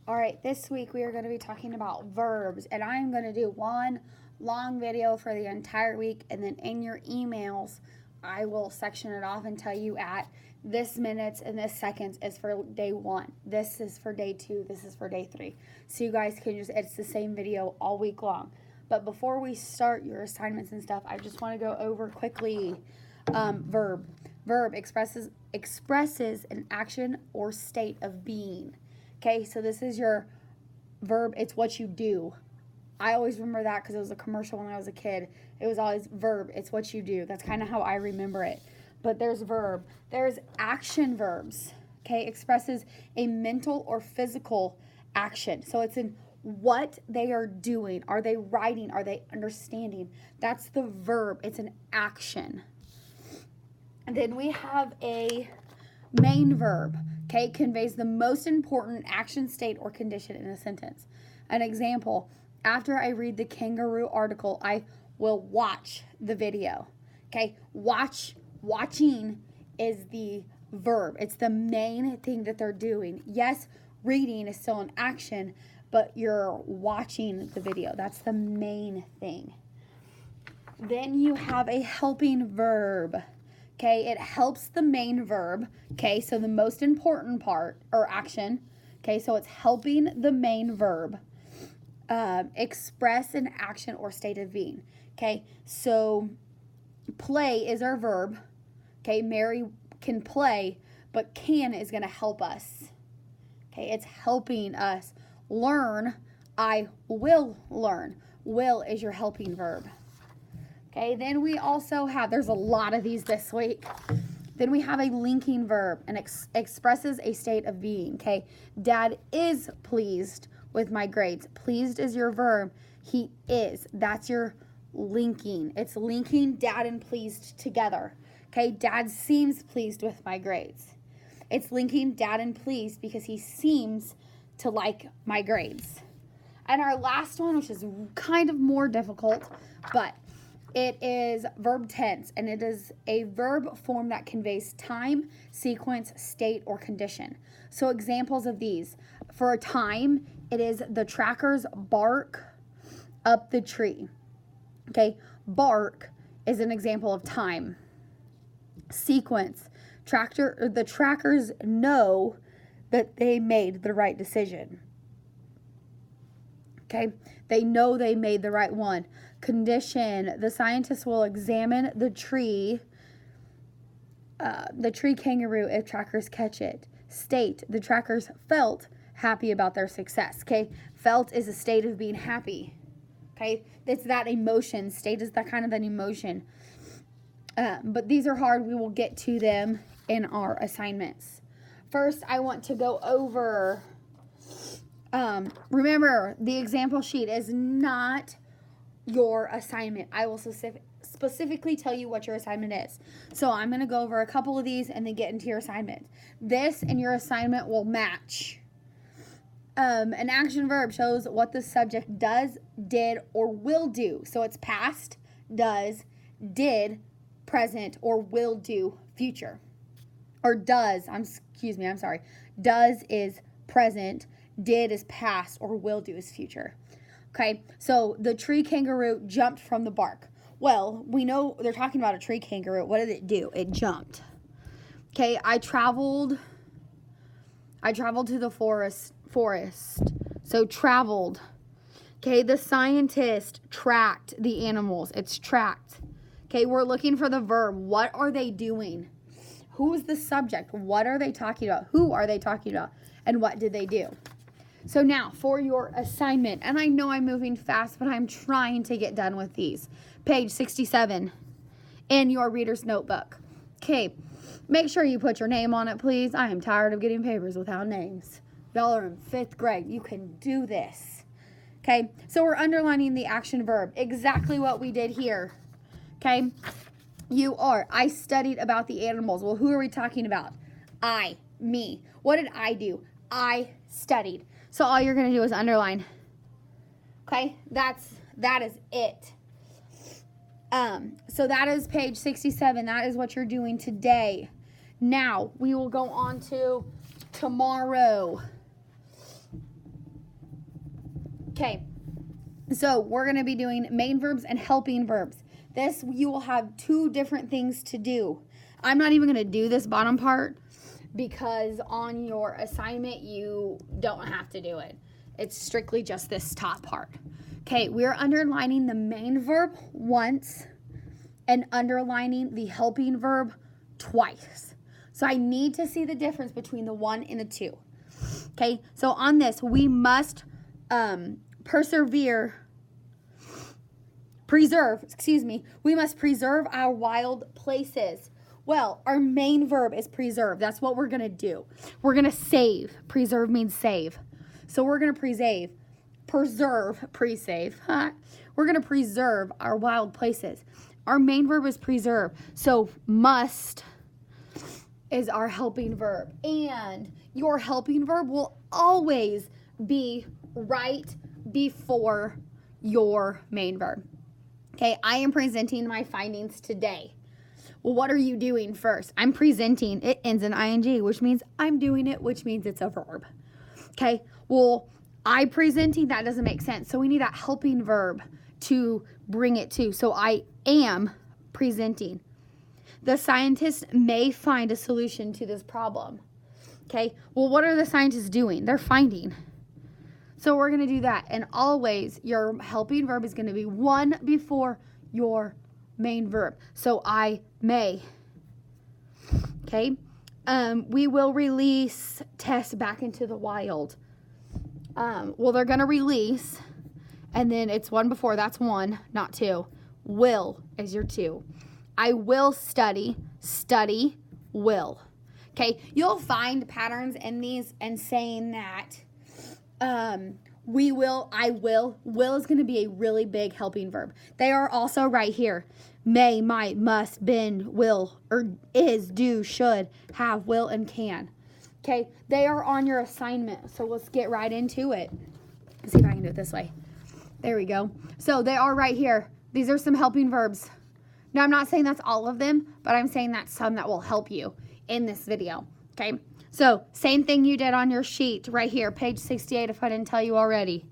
All right, this week we are going to be talking about verbs, and I am going to do one long video for the entire week, and then in your emails, I will section it off and tell you at this minutes and this seconds is for day 1, this is for day 2, this is for day 3. So you guys can it's the same video all week long. But before we start your assignments and stuff, I just want to go over quickly verb. Verb expresses an action or state of being. Okay, so this is your verb. It's what you do. I always remember that because it was a commercial when I was a kid. It was always verb. It's what you do. That's kind of how I remember it. But there's verb. There's action verbs. Okay, expresses a mental or physical action. So it's in what they are doing. Are they writing? Are they understanding? That's the verb. It's an action. And then we have a main verb. Okay, conveys the most important action, state, or condition in a sentence. An example, after I read the kangaroo article, I will watch the video. Okay, watching is the verb. It's the main thing that they're doing. Yes, reading is still an action, but you're watching the video. That's the main thing. Then you have a helping verb. Okay, it helps the main verb. Okay, so the most important part or action. Okay, so it's helping the main verb express an action or state of being. Okay, so play is our verb. Okay, Mary can play, but can is going to help us. Okay, it's helping us learn. I will learn. Will is your helping verb. Okay, then we also have, there's a lot of these this week. Then we have a linking verb and expresses a state of being. Okay, Dad is pleased with my grades. Pleased is your verb. He is. That's your linking. It's linking Dad and pleased together. Okay, Dad seems pleased with my grades. It's linking Dad and pleased because he seems to like my grades. And our last one, which is kind of more difficult, but it is verb tense, and it is a verb form that conveys time, sequence, state, or condition. So examples of these. For a time, it is the trackers bark up the tree. Okay, bark is an example of time. Sequence, the trackers know that they made the right decision. Okay, they know they made the right one. Condition, the scientists will examine the tree kangaroo if trackers catch it. State, the trackers felt happy about their success. Okay, felt is a state of being happy. Okay, it's that emotion. State is that kind of an emotion. But these are hard. We will get to them in our assignments. First, I want to go over, remember, the example sheet is not your assignment. I will specifically tell you what your assignment is. So I'm going to go over a couple of these and then get into your assignment. This and your assignment will match. An action verb shows what the subject does, did, or will do. So it's past, does, did, present, or will do, future. Or does, does is present, did is past, or will do is future. Okay, so the tree kangaroo jumped from the bark. Well, we know they're talking about a tree kangaroo. What did it do? It jumped. Okay, I traveled to the forest. So traveled. Okay, the scientist tracked the animals. It's tracked. Okay, we're looking for the verb. What are they doing? Who is the subject? What are they talking about? Who are they talking about? And what did they do? So now for your assignment, and I know I'm moving fast, but I'm trying to get done with these. Page 67 in your reader's notebook. Okay, make sure you put your name on it, please. I am tired of getting papers without names. Y'all are in 5th grade. You can do this. Okay, so we're underlining the action verb. Exactly what we did here. Okay, I studied about the animals. Well, who are we talking about? Me. What did I do? I studied. So all you're going to do is underline. Okay, that is it. So that is page 67. That is what you're doing today. Now, we will go on to tomorrow. Okay, so we're going to be doing main verbs and helping verbs. This, you will have two different things to do. I'm not even going to do this bottom part because on your assignment, you don't have to do it. It's strictly just this top part. Okay, we're underlining the main verb once and underlining the helping verb twice. So I need to see the difference between the 1 and the 2. Okay, so on this, we must we must preserve our wild places. Well, our main verb is preserve. That's what we're going to do. We're going to save. Preserve means save. So we're going to preserve our wild places. Our main verb is preserve. So must is our helping verb. And your helping verb will always be right before your main verb. Okay, I am presenting my findings today. Well, what are you doing first? I'm presenting. It ends in ing, which means I'm doing it, which means it's a verb. Okay, well, I presenting, that doesn't make sense. So we need that helping verb to bring it to. So I am presenting. The scientists may find a solution to this problem. Okay, well, what are the scientists doing? They're finding. So we're going to do that. And always your helping verb is going to be one before your main verb. So I may. Okay, we will release Tess back into the wild. Well, they're going to release, and then it's one before. That's 1, not 2. Will is your 2. I will study. Study, will. Okay, you'll find patterns in these and saying that we will, I will. Will is going to be a really big helping verb. They are also right here. May, might, must, been, will, or is, do, should, have, will, and can. Okay, they are on your assignment. So let's get right into it. Let's see if I can do it this way. There we go. So they are right here. These are some helping verbs. Now, I'm not saying that's all of them, but I'm saying that's some that will help you in this video. Okay, so same thing you did on your sheet right here, page 68, if I didn't tell you already.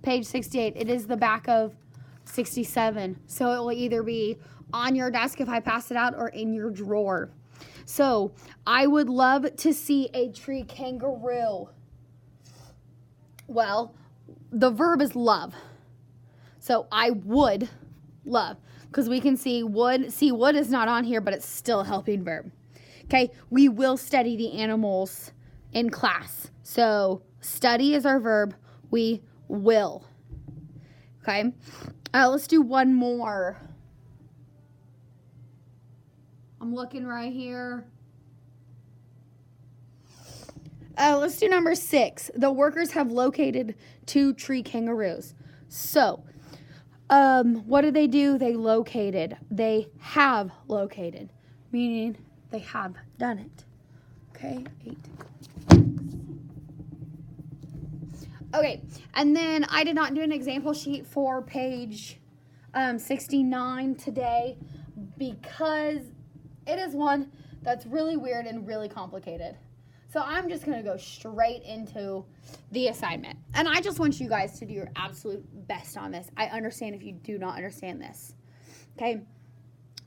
Page 68, it is the back of 67. So it will either be on your desk if I pass it out or in your drawer. So I would love to see a tree kangaroo. Well, the verb is love. So I would love, because we can see would. See, would is not on here, but it's still a helping verb. Okay, we will study the animals in class. So study is our verb. We will. Okay, let's do one more. I'm looking right here. Let's do number 6. The workers have located 2 tree kangaroos. So, what did they do? They located. They have located, meaning they have done it. Okay, 8. Okay, and then I did not do an example sheet for page 69 today because it is one that's really weird and really complicated. So I'm just going to go straight into the assignment. And I just want you guys to do your absolute best on this. I understand if you do not understand this. Okay?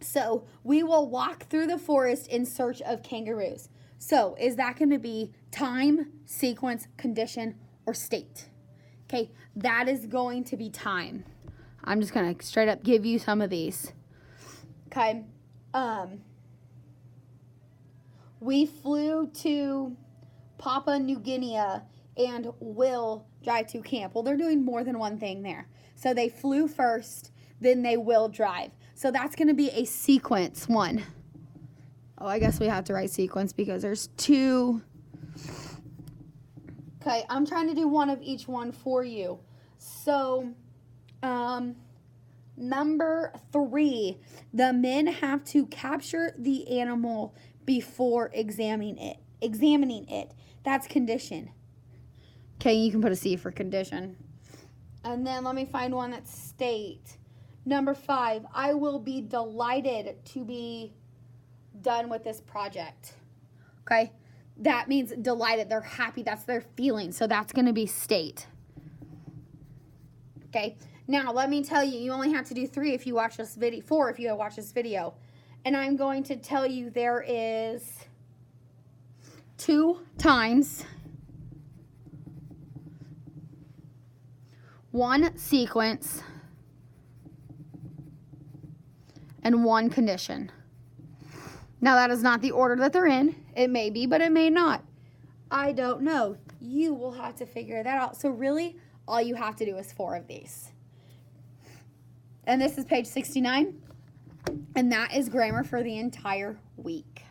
So we will walk through the forest in search of kangaroos. So is that going to be time, sequence, condition, or state? Okay, that is going to be time. I'm just going to straight up give you some of these. Okay. We flew to Papua New Guinea and will drive to camp. Well, they're doing more than one thing there. So they flew first, then they will drive. So that's going to be a sequence 1. Oh, I guess we have to write sequence because there's 2. Okay, I'm trying to do one of each one for you. So, number 3, the men have to capture the animal before examining it. That's condition. Okay, you can put a C for condition. And then let me find one that's state. Number 5, I will be delighted to be done with this project. Okay, that means delighted. They're happy. That's their feeling. So that's going to be state. Okay, now let me tell you, you only have to do 3 if you watch this video, 4 if you watch this video. And I'm going to tell you there is 2 times, 1 sequence, and 1 condition. Now that is not the order that they're in. It may be, but it may not. I don't know. You will have to figure that out. So really, all you have to do is 4 of these. And this is page 69. And that is grammar for the entire week.